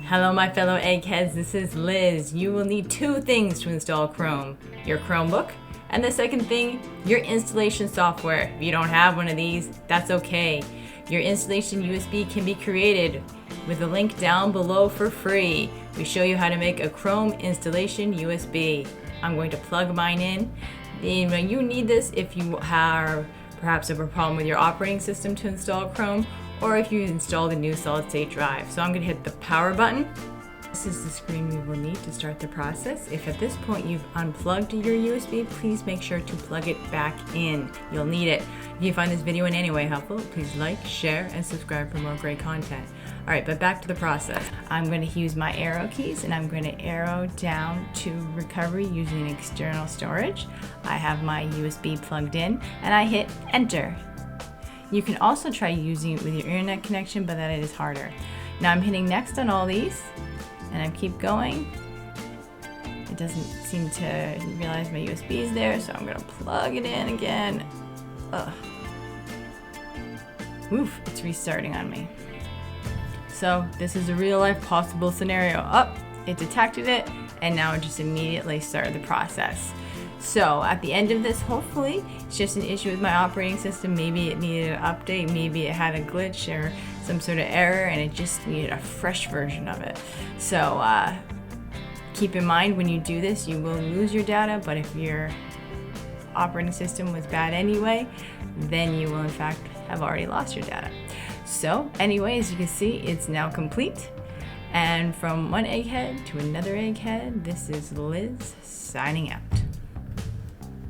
Hello my fellow eggheads, this is Liz. You will need two things to install Chrome. Your Chromebook, and the second thing, your installation software. If you don't have one of these, that's okay. Your installation USB can be created with a link down below for free. We show you how to make a Chrome installation USB. I'm going to plug mine in. And you need this if you have perhaps a problem with your operating system to install Chrome, or if you installed a new solid-state drive. So I'm going to hit the power button. This is the screen we will need to start the process. If at this point you've unplugged your USB, please make sure to plug it back in. You'll need it. If you find this video in any way helpful, please like, share, and subscribe for more great content. All right, but back to the process. I'm going to use my arrow keys, and I'm going to arrow down to recovery using external storage. I have my USB plugged in, and I hit enter. You can also try using it with your internet connection, but that is harder. Now I'm hitting next on all these, and I keep going. It doesn't seem to realize my USB is there, so I'm gonna plug it in again. Ugh. Oof, it's restarting on me. So this is a real life possible scenario. It detected it, and now it just immediately started the process. So at the end of this, hopefully, it's just an issue with my operating system. Maybe it needed an update, maybe it had a glitch or some sort of error, and it just needed a fresh version of it. So keep in mind when you do this, you will lose your data, but if your operating system was bad anyway, then you will in fact have already lost your data. So anyway, as you can see, it's now complete. And from one egghead to another egghead, this is Liz signing out.